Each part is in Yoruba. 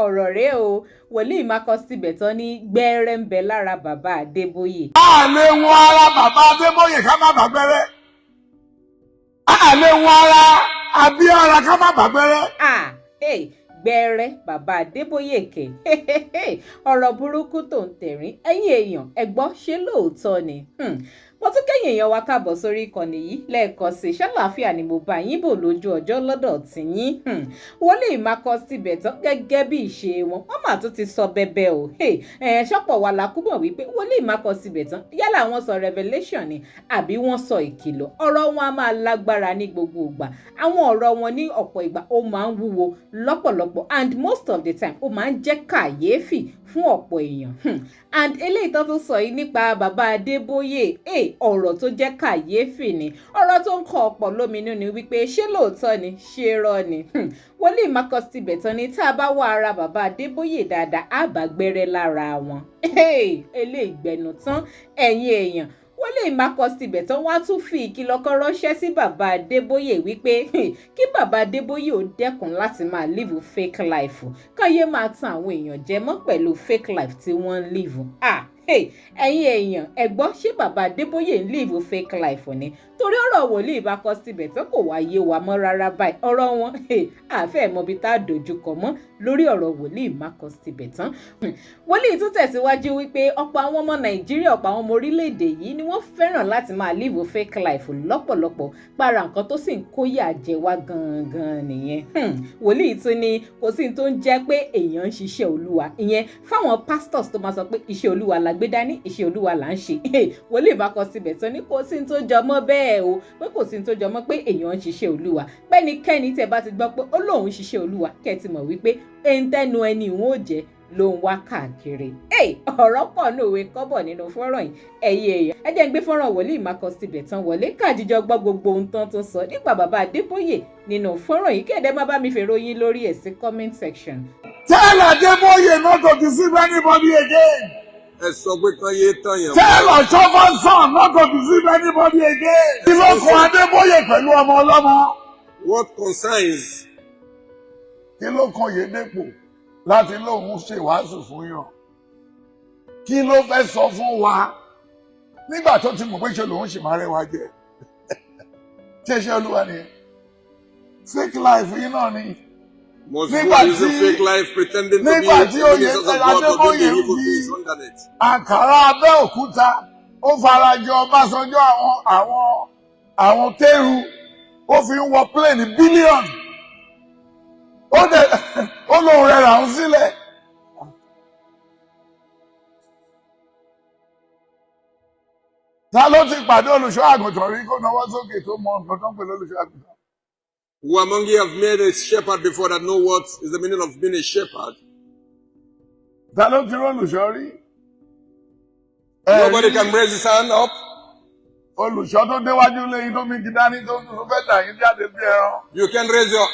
ọ̀rọ̀ rẹ̀ o wòlíì Marcus Tibetan ní gbẹ́rẹ́ ń bẹ lára bàbá Adeboye. A lè wọn ara bàbá Adeboye ká má bà gbẹ́rẹ́. A lè wọn ara Abíọ́lá ká má bà gbẹ́rẹ́. Gbẹ́rẹ́ bàbá Adeboye kẹ̀ ọ̀rọ̀ burúkú tó ń tẹ̀rín ẹ̀yin èèyàn ẹ gbọ́ ṣé lóòótọ́ ni mo tún kẹ́yìn èèyàn wa káàbọ̀ sórí ìkànnì yìí lẹ́ẹ̀kan sí ṣàlàáfíà ni mo bá yín bò lójú ọjọ́ lọ́dọ̀ tìyín wòlíì Marcus Tibetan gẹ́gẹ́ bí ìṣe wọn wọ́n mà tún ti sọ bẹ́bẹ́ o ṣọ́pọ̀ wa la kúbọ̀ wípé wòlíì Marcus Tibetan yálà wọ́n sọ revelation ni àbí wọ́n sọ ìkìlọ̀ ọ̀rọ̀ wọn a máa lágbára ní gbogbo ìgbà àwọn ọ̀rọ̀ wọn ní ọ̀pọ̀ ìgbà ó máa ń wúwo lọ́pọ̀lọpọ̀ and most of the time ó máa ń jẹ́ kàyéfì fún ọ̀pọ̀ èèyàn and eléyìí tó tún sọ yìí nípa bàbá Adébóyè ọ̀rọ̀ tó jẹ́ kàyéfì ni ọ̀rọ̀ tó ń kọ ọ̀pọ̀ lóminú ni wípé ṣé lóòótọ́ ni ṣé rọ́ ni wòlíì Marcus Tibetan ní tá a bá wá ara bàbá Adébóyè dáadáa á bá gbẹ́rẹ́ lára wọn eléyìí gbẹnu tán ẹ̀yin èèyàn wòlíì Marcus Tibetan wá tún fi ìkìlọ̀ kan ránṣẹ́ sí bàbá Adébóyè wípé kí bàbá Adébóyè ó dẹ́kun láti máa live fake life káyé máa tan àwọn èèyàn jẹ mọ́ pẹ̀lú fake life tí wọ́n ń live ẹ̀yin èèyàn ẹ gbọ́ ṣé bàbá Adébóyè ń live fake life ni torí ọ̀rọ̀ wòlíì Marcus Tibetan kò wá yé wa mọ́ rárá báyìí ọ̀rọ̀ wọn àfẹ́ mọbi tá a dojúkọ mọ́ lórí ọ̀rọ̀ wòlíì Marcus Tibetan wòlíì tún tẹ̀síwájú wípé ọ̀pọ̀ àwọn ọmọ Nàìjíríà ọ̀pọ̀ àwọn ọmọ orílẹ̀-èdè yìí ni wọ́n fẹ́ràn láti máa live fake life lọ́pọ̀lọpọ̀ para nǹkan tó sì ń kóyà jẹ wá gangan nìyẹn wòlíì tún ní kò sí tó ń jẹ́ pé èèyàn ń ṣiṣẹ́ Olúwa ìyẹn fáwọn pastors tó máa sọ pé iṣẹ́ Olúwa la gbé dání iṣẹ́ Olúwa là ń ṣe wòlíì Marcus Tibetan ní kò sí tó jọmọ́ bẹ́ẹ̀ o pé kò sí tó jọmọ́ pé èèyàn ń ṣiṣẹ́ Olúwa pẹ́nikẹ́ni tẹ́ bá ti gbọ́ pé ó lóun ṣiṣẹ́ Olúwa kẹ́ ti mọ̀ wípé ẹ̀ńtẹ́nu ẹni ìwọ̀n ò jẹ́ ló ń wá káàkiri ọ̀rọ̀ pọ̀ ní òwe kọ́bọ̀ nínú fọ́nrán yìí ẹ̀yin èèyàn ẹ jẹ́ ń gbé fọ́nrán wòlíì Marcus Tibetan wọlé káàdìjọ gbọ́ gbogbo ohun tán tó sọ nípa bàbá Adébóyè nínú fọ́nrán yìí kéde má bá mi fèrò yín lórí ẹ̀ sí comment section. Tell Adeboye not to deceive anybody again. Ẹ sọ pé kan yé tán yẹn. Tell Oshoffa's son not to deceive anybody again. Kí ló kan Adeboye pẹ̀lú ọmọ ọlọ́mọ? What concerns? Kí ló kan oyedepo láti lóun ṣe ìwàásù fún yàn? Kí ló fẹ́ sọ fún wa nígbà tó ti mọ̀ pé ṣe lòun ṣì máa rẹwà jẹ? Ṣé ṣe Olúwa ni? Fake life yìí náà ni. Most people use a fake life pretending to be ministers of God but doing the evil things under it. Àkàrà Abẹ́òkúta ó farajọ Ọbásanjọ́ àwọn tẹ́rù ó fi ń wọ pléènì bílíọ̀nù ó lóun rẹ̀ rà ń sílẹ̀. Ta ló ti pàdé olùṣọ́ àgùntàn rí kó náwó sókè tó mọ nǹkan tó ń pè lólùṣọ́ àgùntàn? Who among you have made a shepherd before that know what is the meaning of being a shepherd? Ta ló ti rólùṣọ́ rí? Nobody can raise his hand up. Olùṣọ́ tó déwájú lẹ́yìn tó mi gidá ní tó fẹ́ tà yín jáde bí ẹran. You can raise your...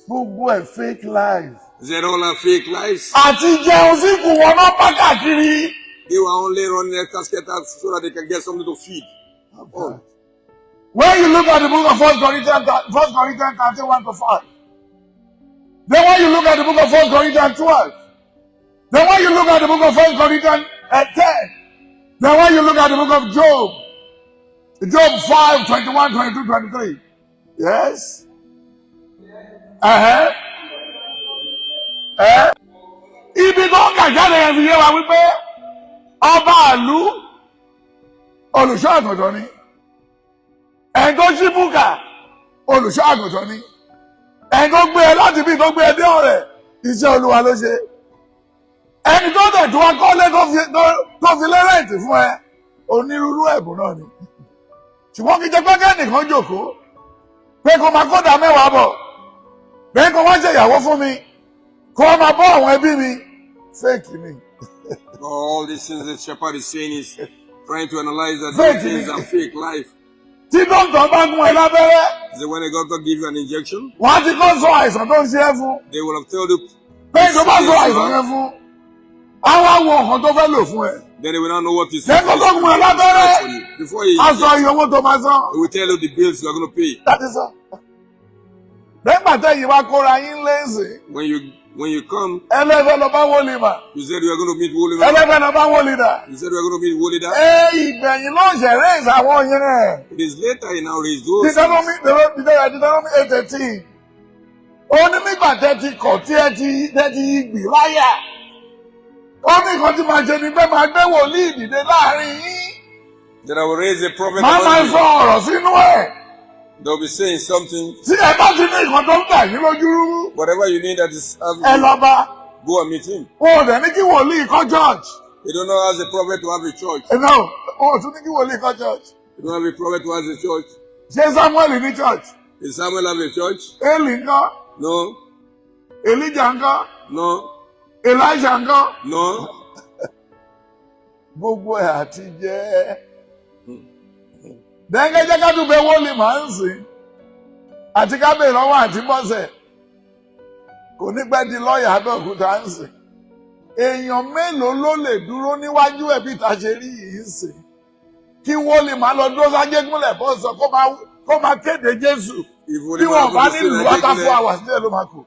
Gbogbo ẹ̀ fake life. They all are fake lives. Àti jẹun sí kù wọn náà bá káàkiri. They were only running their casket out so that they can get something to feed. Okay. When you look at the book of 1 Corinthians 31-5, then when you look at the book of 1 Corinthians 12, then when you look at the book of 1 Corinthians 10, then when you look at the book of Job 5, 21, 22, 23, yes? Ibi tó ń kàjáde yẹn fi yé wa wípé ọba àlú olùṣọ́ àgùntàn ni. Ẹni tó ṣí búkà olùṣọ́ àgùntàn ni. Ẹni tó gbé ẹ láti bí tó gbé ẹ dé ọ̀rẹ́ iṣẹ́ Olúwa ló ṣe. Ẹni tó dẹ̀ tó wá kọ́lé tó fi lẹ́rẹ̀ẹ́tì fún ẹ onírúurú ẹ̀bùn náà ni. Ṣùgbọ́n kí jẹ́ pé kẹ́nìkan jókòó pé kó máa kódà mẹ́wàá bọ̀ pé kó wá ṣe ìyàwó fún mi kó wá máa bọ́ àwọn ẹbí mi fake ni. All these things the shepherd is saying is trying to analyze that these things are fake life. Tí dókítà bá gún ẹ lábẹ́rẹ́. So when a doctor gives you an injection, wọ́n á ti kọ́ sọ àìsàn tó ń ṣe é fún. they will have told you. Pé tó bá sọ àìsàn yẹn fún, àwọn àwọn nǹkan tó fẹ́ lò fún ẹ. Then they will not know what is. Lẹ́kọ̀ọ́ tó gún ẹ lábẹ́rẹ́. Before he á sọ iye owó tó máa san. he will tell you the bills you are going to pay. That is all. Lẹ́gbà tẹ́yìn wá kóra yín lẹ́sìn. When you come, Ẹlẹ́fẹ́ lọ bá wọlé mà. you said you are going to meet Woliver. Ẹlẹ́fẹ́ lọ bá wọlé dà. You said you are going to meet Woliver. Ìgbẹ̀yìn ló ṣẹ̀ raise àwọn yẹn. It is later he now raised those. Deuteronomy 8:18. Ó ní nígbà tẹ́tí kọ̀ tí ẹ ti gbì láyà. Ó ní nǹkan tí màá ṣe ni pé màá gbé wòlíì dìde láàrin yín. That I will raise a prophet Màá máa among sọ you. ọ̀rọ̀ sínú ẹ̀. They'll be saying something. Tí ẹ bá ti ní nǹkan tó ń tà yín lójú. Whatever you need that is having, Ẹ lọ bá. go and meet him. Wọn ò dẹ̀ ní kí wòlíì kọ́ church. You don't know as a prophet to have a church. No, wọn ò tún ní kí wòlíì kọ́ church. You don't have a prophet to have a church. Ṣé Samuel ní church? Did Samuel have a church? Eli ńkọ́? No. Elijah ńkọ́? No. Elijah ńkọ́? No. Gbogbo ẹ̀ àti jẹ́. Dẹ́gẹ́jẹ́ kádùbẹ́ wọ́ọ̀lì máa ń sìn. Àti kábẹ̀ lọ́wọ́ àti bọ́sẹ̀. Kò ní pẹ́ di lọ́ọ̀yà Abẹ́òkúta ń sìn. Èèyàn mélòó ló lè dúró níwájú ẹ̀ bí ta ṣe rí yìí ń sìn? Kí wọ́ọ̀lì máa lọ dúró sájégúnlẹ̀ bọ́sọ̀ kó máa kéde Jésù. Bí wọ́n bá ní lù after 4 hours ní ẹ̀ ló máa kù.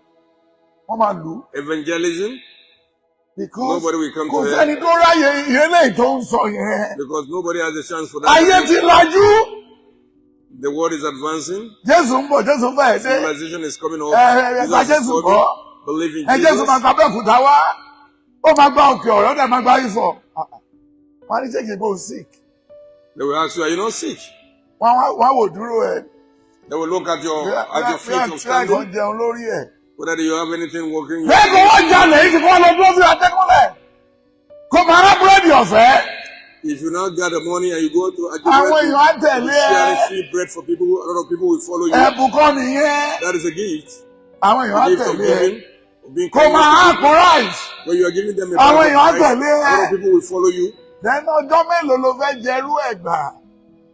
Wọ́n máa lù. Evangelism. Because Nobody will come kò to sẹ́ni tó ráyè ìyẹlẹ́ tó ń sọ yẹn. Because nobody has a chance for that. Ayé ti lajú. The world is advancing. Jésù ń bọ̀, Jésù fẹ́ dé. Civilization is coming up. Ẹ̀ka Jésù bọ̀. Believe in Jésù Jesus. máa gba Abẹ́òkúta wá. Ó máa gba òkè ọ̀rọ̀, ó dẹ̀ máa gba Ifọ̀. Wọ́n á ní ṣèkì bó sick. They will ask you, are you not sick? Wọ́n wò dúró ẹ̀. They will look at your feet of Bí standing. àìkọ́ jẹun lórí ẹ̀. Whether you have anything working. Bẹ́ẹ̀ kò wọ́n jalè yìí ti kọ́ lọ dúró sí àtẹ́kùnlẹ̀. Kò máa rá búrẹ́dì ọ̀fẹ́. If you now gather money and you go to Àwọn èèyàn á tẹ̀lé share ẹ. free bread for people, a lot of people will follow you. Ẹ̀bùn kọ́ nìyẹn. That is a gift. Àwọn èèyàn á A gift of tẹ̀lé ẹ. giving. Of being Kò kind máa to há people. kó ráìsì. When you are giving them a Àwọn bag èèyàn á of rice, tẹ̀lé a lot ẹ. of people will follow you. Lẹ́nu ọjọ́ mélòó ló fẹ́ jẹrú ẹ̀gbà?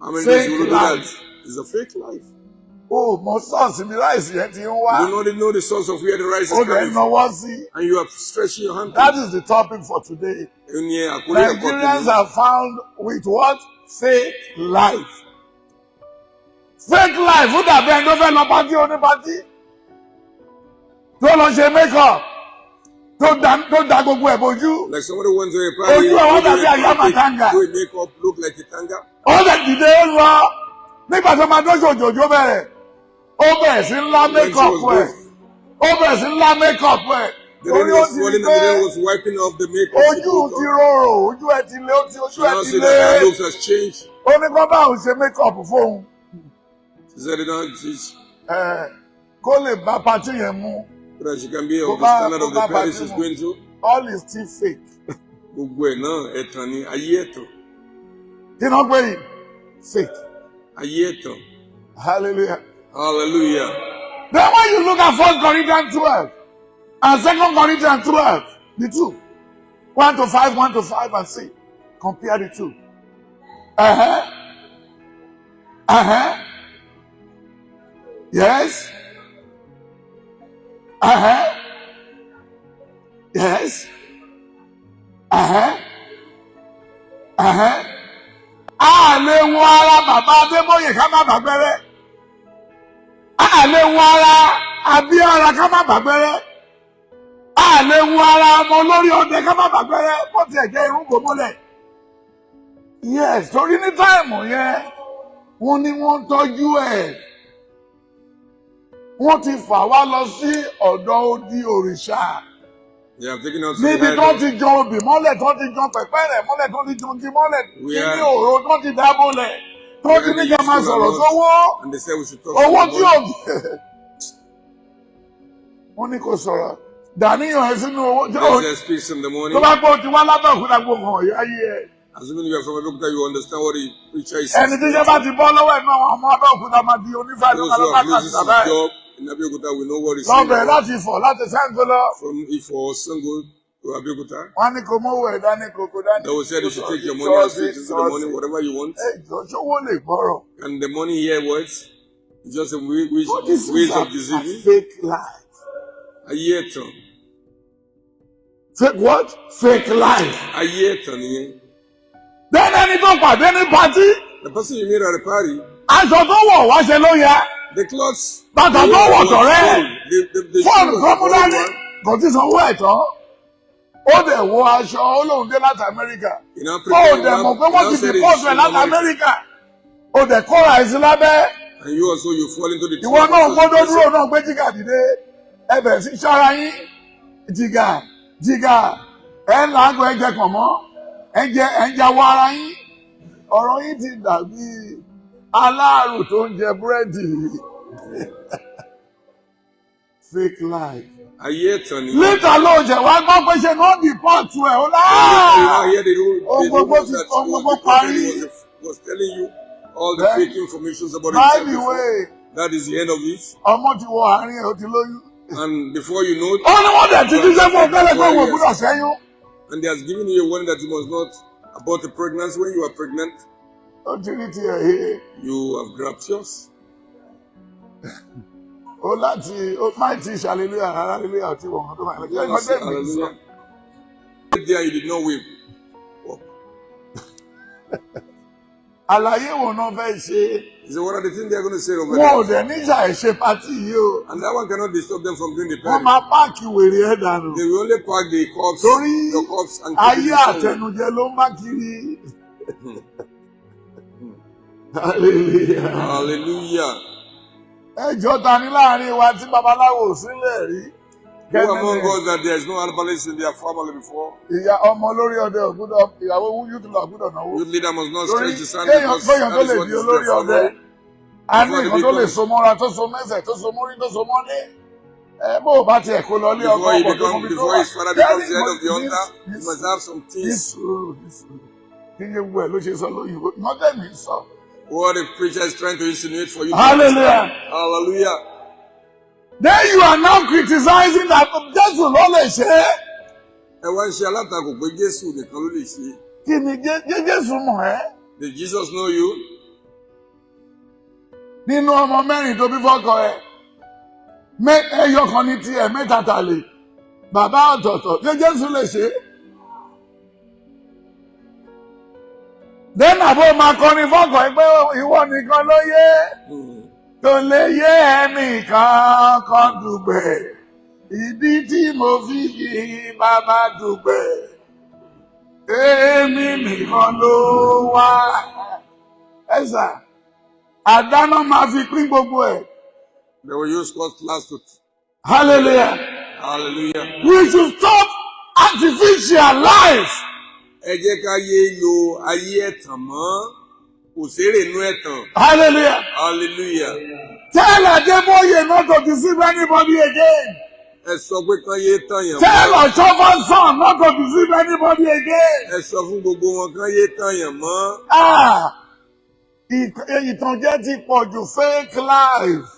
How many Fake days will you do that? life. It's a fake life. Ó mọ sọ́ọ̀sì mi ráìsì yẹn ti ń wá. You don't know the source of where the rice is Ó dẹ̀ coming ń from. náwó sí. And you are stretching your hand. That is the topic for today. Nigerians Nigerians are found with what? Fake life. Fake life. Ó dàbí ẹni tó fẹ́ lọ pátí onípátí. Tó lọ ṣe make-up. Tó da gbogbo ẹ̀ bójú. Like somebody went to a party, Ojú àwọn dàbí àyàmà tanga. do a makeup, look like a tanga. Ó lè dìde ó lọ. Nígbà tó máa dọ́jọ́ òjòjò bẹ̀rẹ̀. Ó bẹ̀rẹ̀ sí ńlá make-up ẹ̀. Ó bẹ̀rẹ̀ sí ńlá make-up ẹ̀. The lady was falling and the lady was wiping off the makeup. Ojú ti rorò, ojú ẹ̀ ti lé, ojú She now ẹ̀ ti see that her lé. looks has changed. Ó ní kó bá òun ṣe make-up fóun. She said, she's, Kó lè bá pátí yẹn mú. so that she can be Go of the back, standard go of the back, party back, she's go. going to. All is still fake. Gbogbo ẹ̀ náà ẹ̀tàn ni, ayé ẹ̀tàn. Kí ni wọ́n pè yìí? Fake. Ayé ẹ̀tàn. Hallelujah. Hallelujah. Then when you look at 1 Corinthians 12 and 2 Corinthians 12, the two, 1 to 5, 1 to 5 and 6, compare the two. Yes. Yes. A lè wo ara bàbá Adeboye ká má bàgbẹ́rẹ́. A lè wo ara Abíọ́lá ká má bàgbẹ́rẹ́. A lè wo ara ọmọ olórí ọdẹ ká má bàgbẹ́rẹ́. Bó tiẹ̀ jẹ́ irun gbòmọ́lẹ̀. Yes, torí ní táìmù yẹn, wọ́n ní wọ́n ń tọ́jú ẹ̀. Wọ́n ti fà wá lọ sí ọ̀dọ̀ odi òrìṣà. They have taken us to Níbi the tó island. ti jan obì mọ́lẹ̀, tó ti jan pẹ̀pẹ́ rẹ̀ mọ́lẹ̀, tó ti jan igi mọ́lẹ̀, kíní òró tó ti dábòlẹ̀, tó ti ní ká máa sọ̀rọ̀ sówó. And they said we should talk Owó about tí ò wọ́n ní kò sọ̀rọ̀. Dàníyàn ẹ sínú owó tí ò Let's speak in the morning. tó bá gbọ́ ti wá lábẹ́òkúta gbogbo ọ̀yá ayé ẹ̀. Assuming you are from Abeokuta, you understand what the preacher is Ẹni tí saying. iṣẹ́ bá ti bọ́ lọ́wọ́ ẹ̀ náà, ọmọ Abẹ́òkúta máa di onífàdé Those máa who lọ have bá used kàtà this báyìí. job in Abeokuta, we know what he's saying. Lọ́bẹ̀ẹ́ láti fọ̀ láti Ṣàngó lọ. From Ifo, Sango to Abeokuta. Wọ́n ní kò mówó ẹ̀ dání kòkó dání. They will say you should take your money and split it to the money, whatever you want. Ẹ jọ ṣówó lè gbọ́rọ̀. And the money here works. It's just a What is ways this of a deceiving. fake life? Ayé ẹ̀tàn. Fake what? Fake life. Ayé ẹ̀tàn nìyẹn. Then ẹni tó pàdé ní pátí, The person you meet at the party, aṣọ tó wọ̀ wá ṣe ló yẹ. The clothes. Bàtà tó wọ̀ tọ̀rẹ́. Fọ́ọ̀nù tó mú dání. Kò tí sanwó ẹ̀ tán. Ó dẹ̀ wọ aṣọ ó lóun dé láti Amẹ́ríkà. Ó dẹ̀ mọ̀ pé wọ́n ti fi pọ́ọ̀sù ẹ̀ láti Amẹ́ríkà. Ó dẹ̀ kóra ẹ̀ sí lábẹ́. And you also you fall into the. Ìwọ náà gbọ́dọ̀ dúró náà gbé jìgà dìde. Ẹ bẹ̀rẹ̀ sí ṣára yín. Jìgà ẹ̀ ń làágùn ẹ̀jẹ̀ pọ̀ mọ́. Ẹ̀ ń jáwọ́ ara yín. Ọ̀rọ̀ yín ti dàbí aláàrù tó ń jẹ búrẹ́dì. Fake life. Ayé ẹ̀tàn ni. Later ló jẹ wá gbọ́ pé ṣe náà di pọ́ọ̀tù ẹ̀ ó láà. Ohun gbogbo parí. Was telling you all the fake information about by the way. That is the end of it. Ọmọ ti wọ àárín ẹ̀ ó ti lóyún. And before you know it. Ó ní wọ́n dẹ̀ ti jíṣẹ́ fún ọ̀gẹ́lẹ̀ pé wọ́n gbúdọ̀ ṣẹ́yún. And they has given you a warning that you must not abort a pregnancy when you are pregnant. Ó ti rí tiẹ̀ he. You have grabbed yours. Ó láti ó máa ti ṣàlélúyà hallelujah tí wọ́n tó máa ń lọ. Hallelujah. There you did not weep. Àlàyé wo náà fẹ́ ṣe? So what are the things they are going to say over there? Wọ́n ò dẹ̀ níjà ẹ̀ṣẹ̀ pátì yìí o. And that one cannot disturb them from doing the party. Wọ́n máa páàkì wèrè ẹ̀ dànù. They will only park the corpse. Torí the corpse and ayé àtẹnujẹ ló ń bá kiri. Hallelujah. Hallelujah. Ẹjọ́ ta ni láàrin wa tí babaláwo ò sílẹ̀ rí? Who among us that there is no herbalist in their family before? Ìyá ọmọ lórí ọdẹ ògúdọ̀ ìyàwó youth law ògúdọ̀ náwó. Youth leader must not stretch his hand because that is what is their family. A ní nǹkan tó lè so mọ́ra tó so mẹ́sẹ̀ tó so mórí tó so mọ́lé. Bó o bá tiẹ̀ kó lọ lé ọkọ̀ ọkọ̀ tó mú bí tó wà. Before his father becomes the head of the altar, he must have some things. Kí ni ewu ẹ̀ ló ṣe sọ lóyìnbó? Ìmọ̀tẹ́ mi sọ. What the preacher is trying to insinuate for you. Hallelujah. Hallelujah. Then you are now criticizing that Jésù ló lè ṣe é. Ẹ wá ń ṣe alátakò pé Jésù nìkan ló lè ṣe. Kí ni Jésù mọ̀ ẹ́? Did Jesus know you? Nínú ọmọ mẹ́rin tó bí fọ́kọ ẹ̀, ẹyọ kan ní tiẹ̀ mẹ́ta tàlè, bàbá ọ̀tọ̀ọ̀tọ̀, Jésù lè ṣe é. Then àbó máa kọrin fọ́kọ ẹ̀ pé ìwọ nìkan ló yé. Tó lè yé ẹnìkan kan dùgbẹ̀, ìdí tí mo fi yí bàbá dùgbẹ̀, èmi nìkan ló wá. Ẹ̀sà, àdáná máa fi pín gbogbo ẹ̀. They will use cutlass to. Hallelujah. Hallelujah. We should stop artificial life. Ẹ jẹ́ ká yé lo ayé ẹ̀tàn mọ́. Kò sérè inú ẹ̀tàn. Hallelujah. Hallelujah. Tell Adeboye not to deceive anybody again. Ẹ sọ pé kán yé tàn yàn mọ́. Tell Oshoffa's son not to deceive anybody again. Ẹ sọ fún gbogbo wọn kán yé tàn yàn mọ́. Ìtànjẹ ti pọ̀ jù fake life.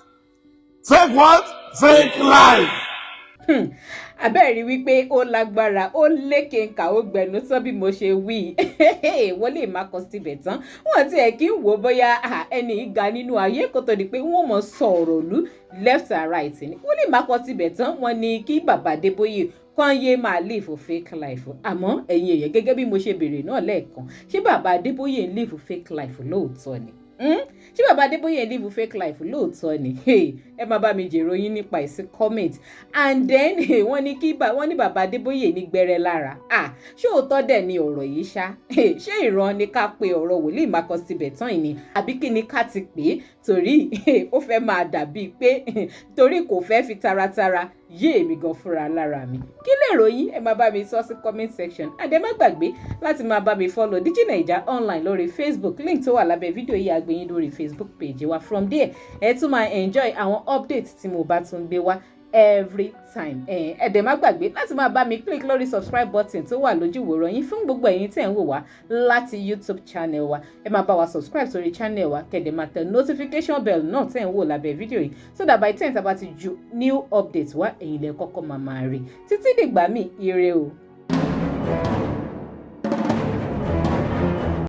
Fake what? Fake life. Abẹ́ẹ̀rí wípé ó lágbára ó lékè nkà ó gbẹ̀nu tán bí mo ṣe wí wọ́n lè má kọ síbẹ̀ tán wọ́n ti ẹ̀ kí ń wò bóyá ẹni ìga nínú ayé kó tó di pé wọ́n mọ̀ sọ̀rọ̀ lù left and right ni wọ́n lè má kọ síbẹ̀ tán wọ́n ní kí bàbá Adébóyè kàn yé máa live fake life àmọ́ ẹ̀yin èèyàn gẹ́gẹ́ bí mo ṣe béèrè náà lẹ́ẹ̀kan ṣé bàbá Adébóyè ń live fake life lóòótọ́ ni ṣé bàbá Adébóyè live fake life lóòótọ́ ni ẹ máa bá mi jèrò yín nípa ìsí comment and then wọ́n ní bàbá Adébóyè ní gbẹrẹ lára ṣé òótọ́ dẹ̀ ni ọ̀rọ̀ yìí ṣá ṣé ìran ni ká pe ọ̀rọ̀ wòlíì máa kọ síbẹ̀ tán ìní àbí kí ni ká ti pè é torí ó fẹ́ máa dàbíi pé torí kò fẹ́ fi taratara yé èmi gan fúnra lára mi kí lè ròyìn ẹ máa bá mi sọ sí comment section and ẹ má gbàgbé láti máa bá mi follow Digi Naija online lórí Facebook link tó wà lábẹ́ fídíò yìí àgbẹ̀yìn lórí Facebook page wa from there ẹ tún máa enjoy àwọn update tí mo bá tún gbé wá every time ẹ dẹ̀ má gbàgbé láti máa bá mi click lórí subscribe button tó wà lójú ìwòran yín fún gbogbo ẹ̀yin tẹ̀ ń wò wá láti YouTube channel wa ẹ máa bá wa subscribe sórí channel wa kẹ̀dẹ̀ máa tẹ notification bell náà tẹ̀ ń wò lábẹ́ fídíò yìí so that by 10 tá bá ti ju new update wá ẹ̀yin lẹ kọ́kọ́ máa rí títí dìgbà míì ire o.